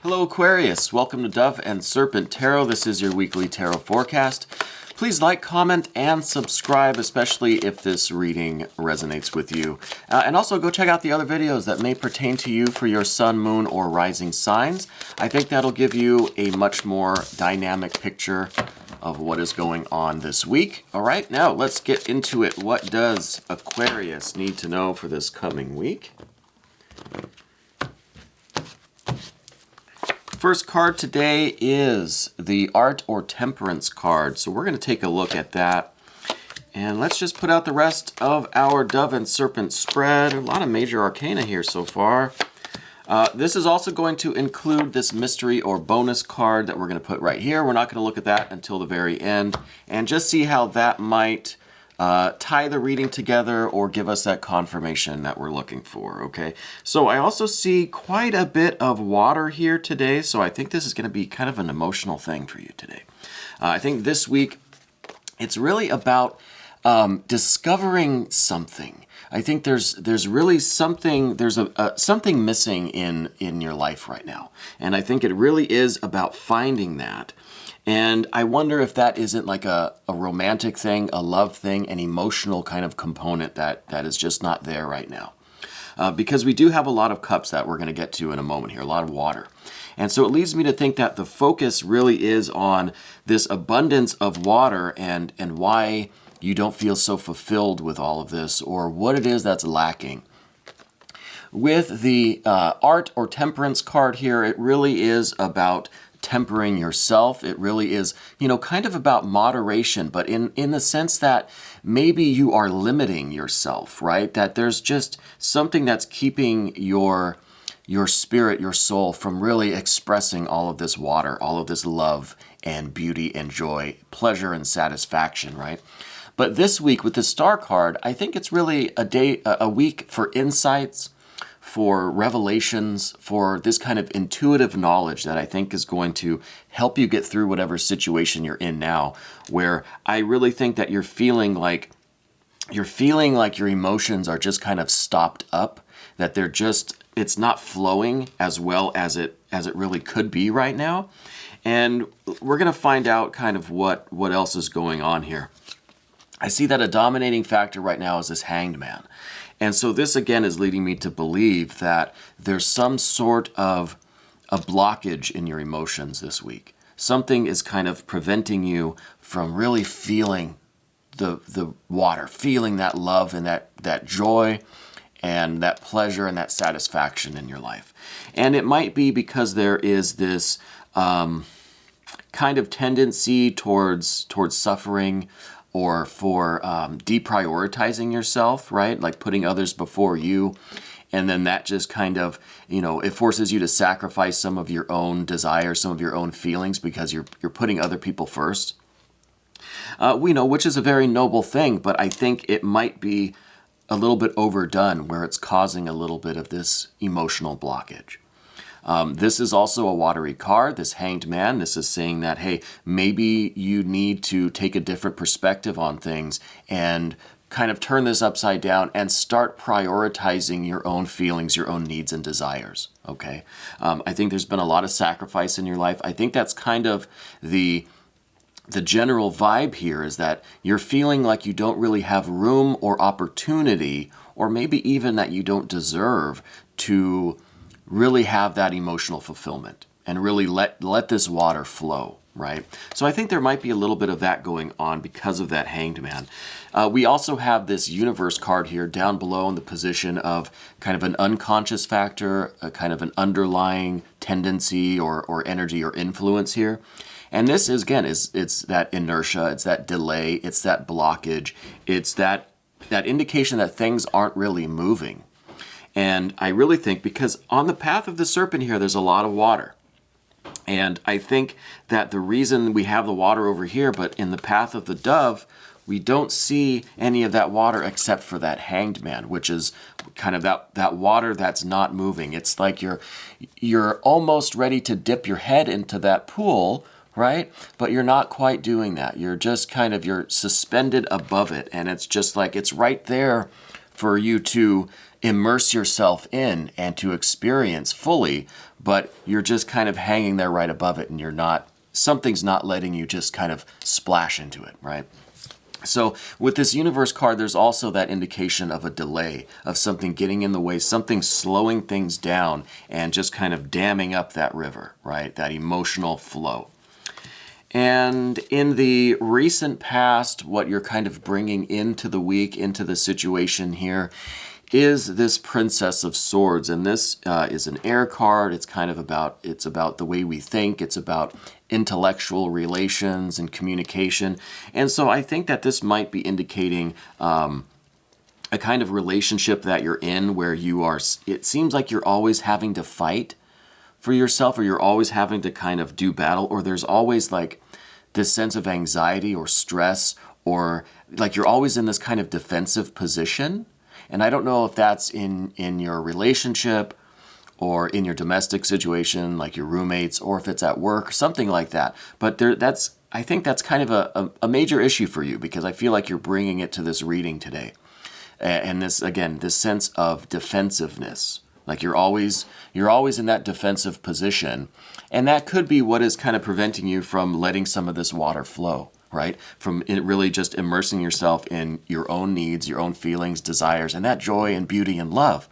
Hello Aquarius, welcome to Dove and Serpent Tarot. This is your weekly tarot forecast. Please like, comment, and subscribe, especially if this reading resonates with you. And also go check out the other videos that may pertain to you for your sun, moon, or rising signs. I think that'll give you a much more dynamic picture of what is going on this week. All right, now let's get into it. What does Aquarius need to know for this coming week? First card today is the Art or Temperance card. So we're going to take a look at that. And let's just put out the rest of our Dove and Serpent spread. A lot of major arcana here so far. This is also going to include this mystery or bonus card that we're going to put right here. We're not going to look at that until the very end. And just see how that might tie the reading together or give us that confirmation that we're looking for, okay? So I also see quite a bit of water here today, so I think this is going to be kind of an emotional thing for you today. I think this week, it's really about discovering something. I think there's really something, there's something missing in your life right now. And I think it really is about finding that. And I wonder if that isn't like a romantic thing, a love thing, an emotional kind of component that is just not there right now. Because we do have a lot of cups that we're going to get to in a moment here, a lot of water. And so it leads me to think that the focus really is on this abundance of water and why you don't feel so fulfilled with all of this or what it is that's lacking. With the Art or Temperance card here, it really is about tempering yourself. It really is, kind of about moderation, but in the sense that maybe you are limiting yourself, right? That there's just something that's keeping your spirit, your soul from really expressing all of this water, all of this love and beauty and joy, pleasure and satisfaction, right? But this week with the Star card, I think it's really a week for insights, for revelations, for this kind of intuitive knowledge that I think is going to help you get through whatever situation you're in now, where I really think that you're feeling like your emotions are just kind of stopped up, that it's not flowing as well as it really could be right now. And we're going to find out kind of what else is going on here. I see that a dominating factor right now is this Hanged Man. And so this, again, is leading me to believe that there's some sort of a blockage in your emotions this week. Something is kind of preventing you from really feeling the water, feeling that love and that joy and that pleasure and that satisfaction in your life. And it might be because there is this kind of tendency towards suffering, or for deprioritizing yourself, right? Like putting others before you. And then that just kind of, it forces you to sacrifice some of your own desires, some of your own feelings because you're putting other people first. Which is a very noble thing, but I think it might be a little bit overdone where it's causing a little bit of this emotional blockage. This is also a watery card, this Hanged Man. This is saying that, hey, maybe you need to take a different perspective on things and kind of turn this upside down and start prioritizing your own feelings, your own needs and desires, okay? I think there's been a lot of sacrifice in your life. I think that's kind of the general vibe here is that you're feeling like you don't really have room or opportunity, or maybe even that you don't deserve to really have that emotional fulfillment and really let this water flow, right? So I think there might be a little bit of that going on because of that Hanged Man. We also have this Universe card here down below in the position of kind of an unconscious factor, a kind of an underlying tendency or energy or influence here. And this is, again, it's that inertia, it's that delay, it's that blockage, it's that indication that things aren't really moving. And I really think because on the path of the Serpent here, there's a lot of water. And I think that the reason we have the water over here, but in the path of the Dove, we don't see any of that water except for that Hanged Man, which is kind of that water that's not moving. It's like you're almost ready to dip your head into that pool, right? But you're not quite doing that. You're just you're suspended above it. And it's just like it's right there for you to immerse yourself in and to experience fully, but you're just kind of hanging there right above it, and something's not letting you just kind of splash into it, right? So with this universe card, there's also that indication of a delay, of something getting in the way, something slowing things down and just kind of damming up that river, right? That emotional flow. And in the recent past, what you're kind of bringing into the week, into the situation here, is this Princess of Swords. And this is an air card. It's kind of about the way we think. It's about intellectual relations and communication. And so I think that this might be indicating a kind of relationship that you're in where it seems like you're always having to fight for yourself, or you're always having to kind of do battle, or there's always like this sense of anxiety or stress, or like you're always in this kind of defensive position. And I don't know if that's in your relationship or in your domestic situation, like your roommates, or if it's at work, something like that. But I think that's kind of a major issue for you, because I feel like you're bringing it to this reading today. And this, again, this sense of defensiveness. Like you're always in that defensive position. And that could be what is kind of preventing you from letting some of this water flow, right? From it really just immersing yourself in your own needs, your own feelings, desires, and that joy and beauty and love.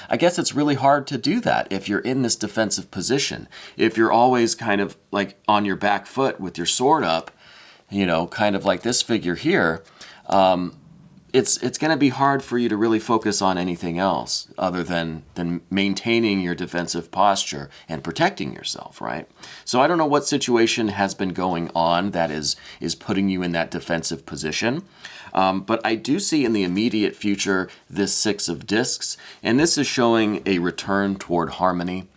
I guess it's really hard to do that if you're in this defensive position. If you're always kind of like on your back foot with your sword up, kind of like this figure here, it's going to be hard for you to really focus on anything else other than maintaining your defensive posture and protecting yourself, right? So I don't know what situation has been going on that is putting you in that defensive position. But I do see in the immediate future this Six of Discs, and this is showing a return toward harmony,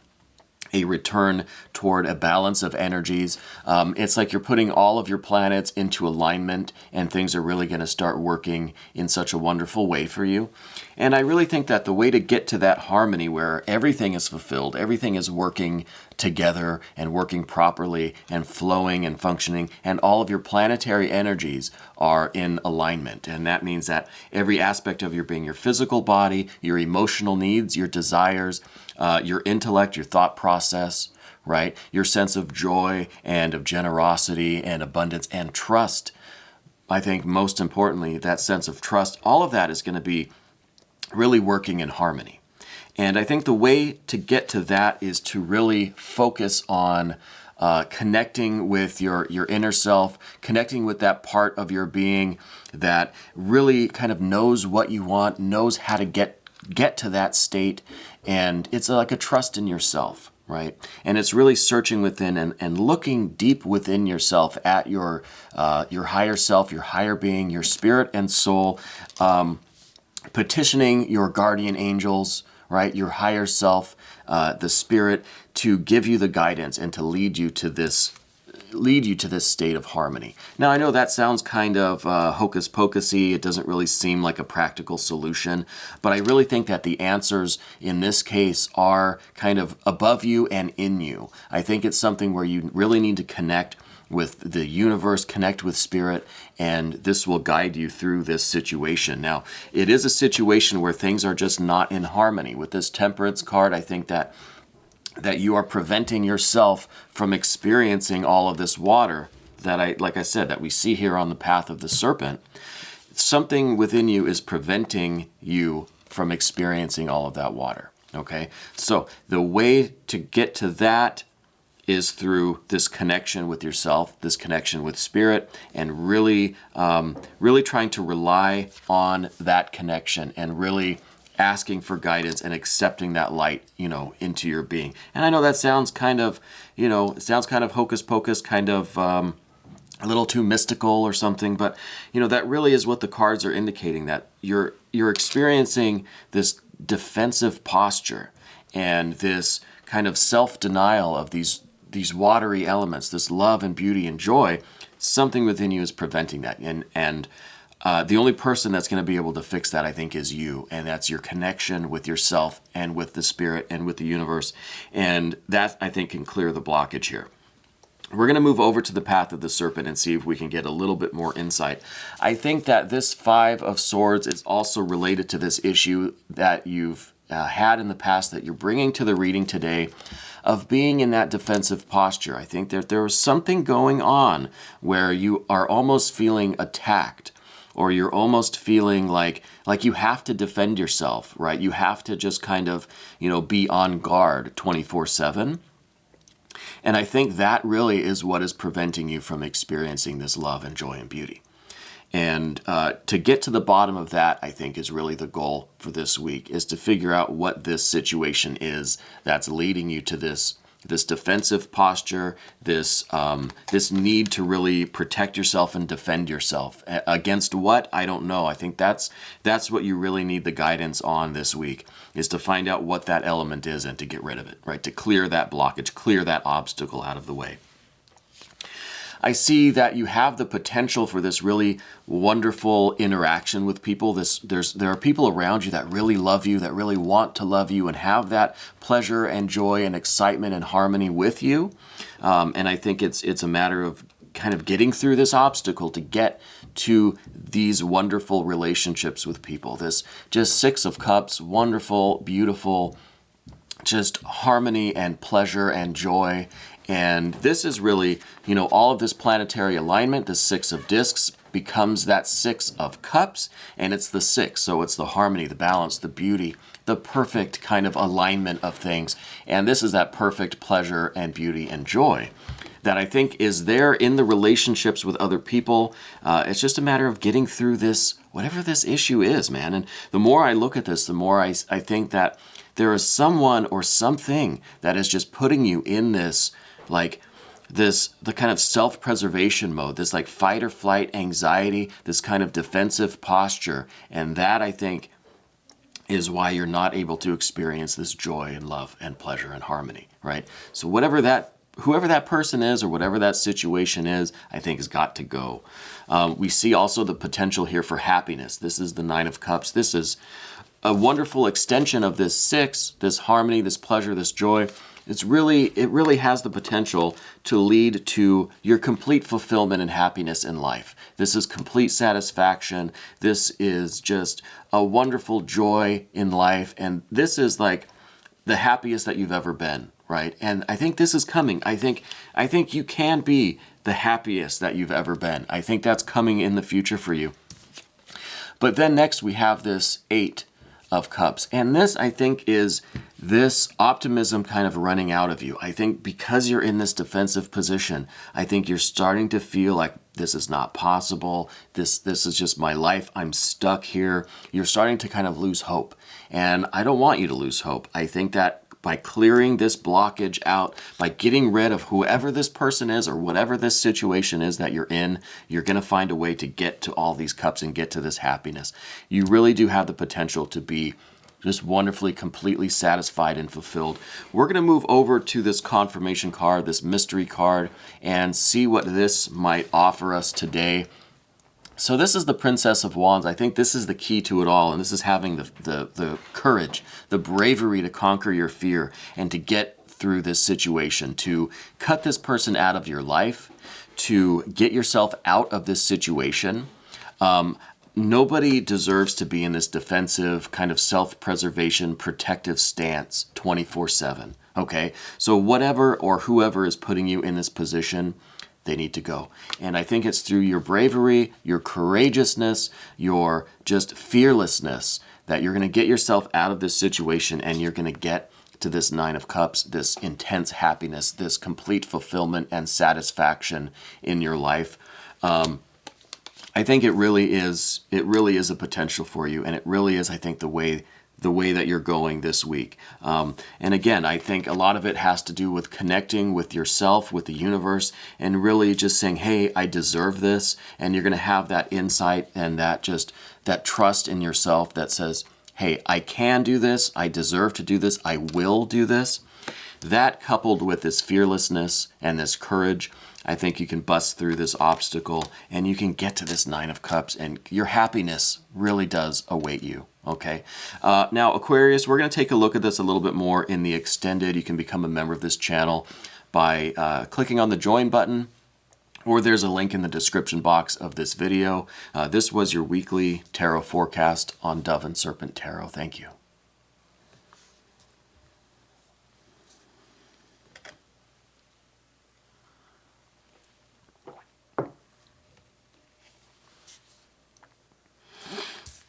a return toward a balance of energies. It's like you're putting all of your planets into alignment, and things are really going to start working in such a wonderful way for you. And I really think that the way to get to that harmony where everything is fulfilled, everything is working together and working properly and flowing and functioning, and all of your planetary energies are in alignment. And that means that every aspect of your being, your physical body, your emotional needs, your desires, your intellect, your thought process, right? Your sense of joy and of generosity and abundance and trust. I think most importantly, that sense of trust, all of that is going to be really working in harmony. And I think the way to get to that is to really focus on connecting with your inner self, connecting with that part of your being that really kind of knows what you want, knows how to get to that state. And it's like a trust in yourself, right? And it's really searching within and looking deep within yourself at your higher self, your higher being, your spirit and soul, petitioning your guardian angels, right? Your higher self, the spirit, to give you the guidance and to lead you to this state of harmony. Now, I know that sounds kind of hocus pocusy. It doesn't really seem like a practical solution, but I really think that the answers in this case are kind of above you and in you. I think it's something where you really need to connect with the universe, connect with spirit, and this will guide you through this situation. Now, it is a situation where things are just not in harmony. With this Temperance card, I think that you are preventing yourself from experiencing all of this water like I said, that we see here on the path of the serpent. Something within you is preventing you from experiencing all of that water, okay? So the way to get to that is through this connection with yourself, this connection with spirit, and really trying to rely on that connection and really asking for guidance and accepting that light, into your being. And I know that sounds kind of, hocus pocus, kind of a little too mystical or something, but that really is what the cards are indicating, that you're experiencing this defensive posture and this kind of self-denial of these watery elements, this love and beauty and joy. Something within you is preventing that. And the only person that's going to be able to fix that, I think, is you. And that's your connection with yourself and with the spirit and with the universe. And that, I think, can clear the blockage here. We're going to move over to the path of the serpent and see if we can get a little bit more insight. I think that this Five of Swords is also related to this issue that you've had in the past that you're bringing to the reading today of being in that defensive posture. I think that there is something going on where you are almost feeling attacked, or you're almost feeling like you have to defend yourself, right? You have to just kind of, be on guard 24/7. And I think that really is what is preventing you from experiencing this love and joy and beauty. And to get to the bottom of that, I think, is really the goal for this week, is to figure out what this situation is that's leading you to this defensive posture, this need to really protect yourself and defend yourself. Against what? I don't know. I think that's what you really need the guidance on this week, is to find out what that element is and to get rid of it, right? To clear that blockage, clear that obstacle out of the way. I see that you have the potential for this really wonderful interaction with people. There are people around you that really love you, that really want to love you and have that pleasure and joy and excitement and harmony with you. And I think it's a matter of kind of getting through this obstacle to get to these wonderful relationships with people. This just Six of Cups, wonderful, beautiful, just harmony and pleasure and joy. And this is really, all of this planetary alignment, the Six of Discs becomes that Six of Cups, and it's the six. So it's the harmony, the balance, the beauty, the perfect kind of alignment of things. And this is that perfect pleasure and beauty and joy that I think is there in the relationships with other people. It's just a matter of getting through this, whatever this issue is, man. And the more I look at this, the more I think that there is someone or something that is just putting you in this, the kind of self-preservation mode, this fight or flight anxiety, this kind of defensive posture. And that, I think, is why you're not able to experience this joy and love and pleasure and harmony, right? So whoever that person is or whatever that situation is, I think has got to go. We see also the potential here for happiness. This is the Nine of Cups. This is a wonderful extension of this six, this harmony, this pleasure, this joy. It really has the potential to lead to your complete fulfillment and happiness in life. This is complete satisfaction. This is just a wonderful joy in life. And this is like the happiest that you've ever been, right? And I think this is coming. I think you can be the happiest that you've ever been. I think that's coming in the future for you. But then next we have this Eight of Cups. And this, I think, is this optimism kind of running out of you. I think because you're in this defensive position, I think you're starting to feel like this is not possible. This is just my life. I'm stuck here. You're starting to kind of lose hope. And I don't want you to lose hope. I think that by clearing this blockage out, by getting rid of whoever this person is or whatever this situation is that you're in, you're going to find a way to get to all these cups and get to this happiness. You really do have the potential to be just wonderfully, completely satisfied and fulfilled. We're going to move over to this confirmation card, this mystery card, and see what this might offer us today. So this is the Princess of Wands. I think this is the key to it all, and this is having the courage, the bravery to conquer your fear and to get through this situation, to cut this person out of your life, to get yourself out of this situation. Nobody deserves to be in this defensive kind of self-preservation, protective stance 24/7, okay? So whatever or whoever is putting you in this position, they need to go. And I think it's through your bravery, your courageousness, your just fearlessness that you're going to get yourself out of this situation and you're going to get to this Nine of Cups, this intense happiness, this complete fulfillment and satisfaction in your life. I think it really is a potential for you, and it really is, I think, the way that you're going this week. And again, I think a lot of it has to do with connecting with yourself, with the universe, and really just saying, hey, I deserve this. And you're going to have that insight and that trust in yourself that says, hey, I can do this. I deserve to do this. I will do this. That coupled with this fearlessness and this courage, I think you can bust through this obstacle and you can get to this Nine of Cups, and your happiness really does await you. Okay. Now, Aquarius, we're going to take a look at this a little bit more in the extended. You can become a member of this channel. by clicking on the join button, or there's a link in the description box of this video. This was your weekly tarot forecast on Dove and Serpent Tarot. Thank you.